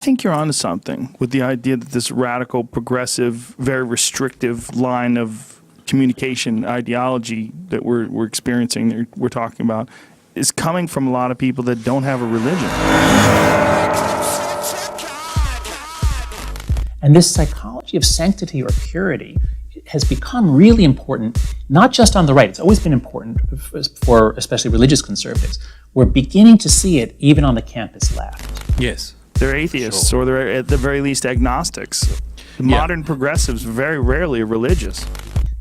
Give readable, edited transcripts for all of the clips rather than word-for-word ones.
think you're onto something with the idea that this radical, progressive, very restrictive line of communication ideology that we're experiencing, that we're talking about, is coming from a lot of people that don't have a religion. And this psychology of sanctity or purity has become really important, not just on the right. It's always been important for especially religious conservatives. We're beginning to see it even on the campus left. Yes. They're atheists, or they're at the very least agnostics. Modern progressives very rarely are religious.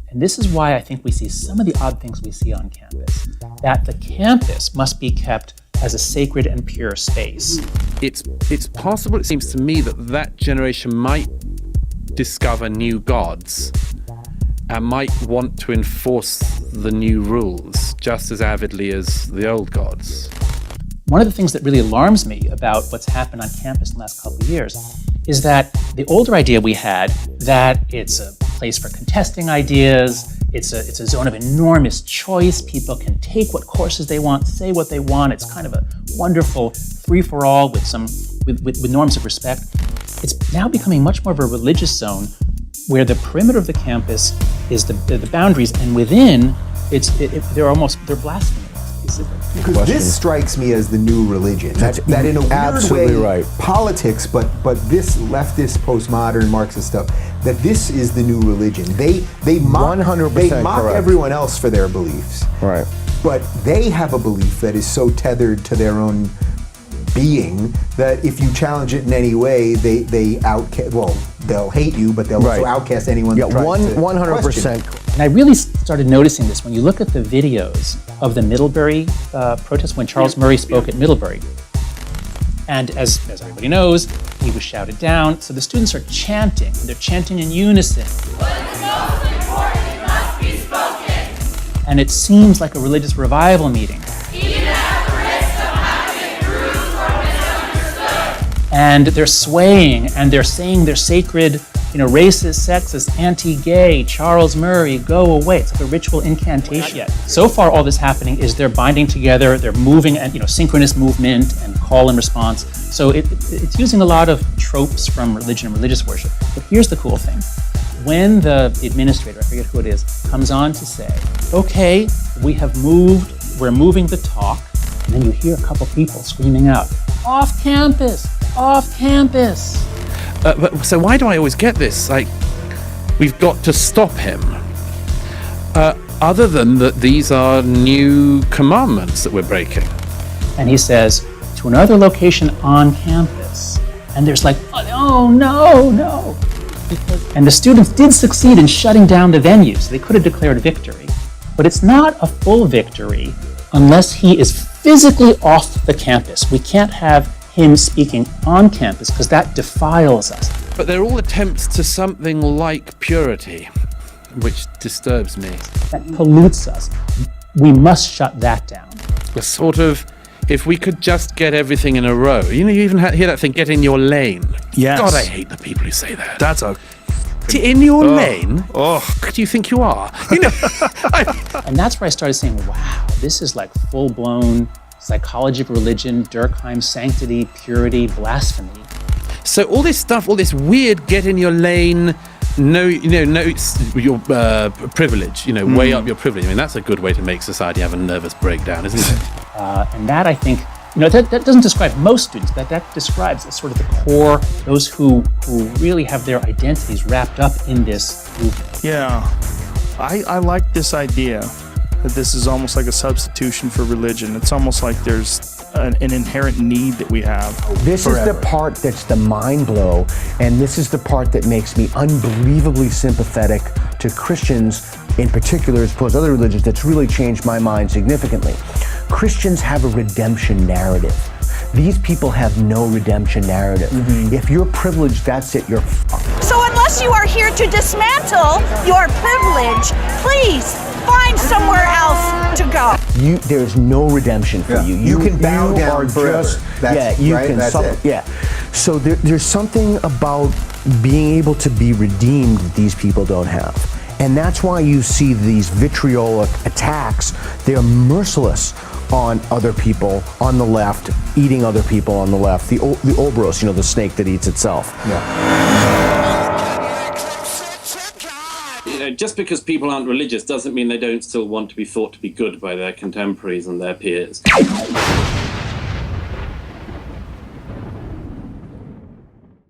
And this is why I think we see some of the odd things we see on campus, that the campus must be kept as a sacred and pure space. It's possible, it seems to me, that generation might discover new gods and might want to enforce the new rules just as avidly as the old gods. One of the things that really alarms me about what's happened on campus in the last couple of years is that the older idea we had, that it's a place for contesting ideas, it's a zone of enormous choice, people can take what courses they want, say what they want, it's kind of a wonderful free-for-all with norms of respect. It's now becoming much more of a religious zone where the perimeter of the campus is the boundaries, and within, they're blasphemy. Because this strikes me as the new religion. That in a weird way, right. Politics, but this leftist, postmodern, Marxist stuff, that this is the new religion. They mock 100% everyone else for their beliefs. Right. But they have a belief that is so tethered to their own being that if you challenge it in any way, they outcast. Well, they'll hate you, but they'll also outcast anyone that tries to 100%. And I really started noticing this when you look at the videos of the Middlebury protest when Charles Murray spoke at Middlebury. And as everybody knows, he was shouted down. So the students are chanting, and they're chanting in unison. What is most important must be spoken. And it seems like a religious revival meeting. Even at the risk of having it bruised or misunderstood. And they're swaying, and they're saying they're sacred, racist, sexist, anti-gay, Charles Murray, go away. It's like a ritual incantation. So far, all that's happening is they're binding together, they're moving, and synchronous movement and call and response. So it's using a lot of tropes from religion and religious worship. But here's the cool thing. When the administrator, I forget who it is, comes on to say, okay, we're moving the talk, and then you hear a couple people screaming out, off campus, off campus. So why do I always get this? Like, we've got to stop him. Other than that, these are new commandments that we're breaking. And he says, to another location on campus. And there's like, oh, no. And the students did succeed in shutting down the venue, so they could have declared victory. But it's not a full victory unless he is physically off the campus. We can't have him speaking on campus because that defiles us. But they're all attempts to something like purity, which disturbs me. That pollutes us. We must shut that down. A sort of, if we could just get everything in a row. You even hear that thing, get in your lane. Yes. God, I hate the people who say that. That's a... In your lane? Who do you think you are? And that's where I started saying, wow, this is like full-blown psychology of religion, Durkheim, sanctity, purity, blasphemy. So all this stuff, all this weird get in your lane, no, it's your privilege, weigh up your privilege. I mean, that's a good way to make society have a nervous breakdown, isn't it? And that, I think, that doesn't describe most students, but that describes sort of the core, those who really have their identities wrapped up in this movement. Yeah, I like this idea that this is almost like a substitution for religion. It's almost like there's an inherent need that we have. This forever. is the part that's the mind blow, and this is the part that makes me unbelievably sympathetic to Christians in particular, as opposed to other religions. That's really changed my mind significantly. Christians have a redemption narrative. These people have no redemption narrative. If you're privileged, that's it, you're fucked. So unless you are here to dismantle your privilege, please find somewhere else to go. There's no redemption for you. You can bow down forever. So there's something about being able to be redeemed that these people don't have. And that's why you see these vitriolic attacks. They are merciless on other people on the left, eating other people on the left. The Ouroboros, the snake that eats itself. Just because people aren't religious doesn't mean they don't still want to be thought to be good by their contemporaries and their peers.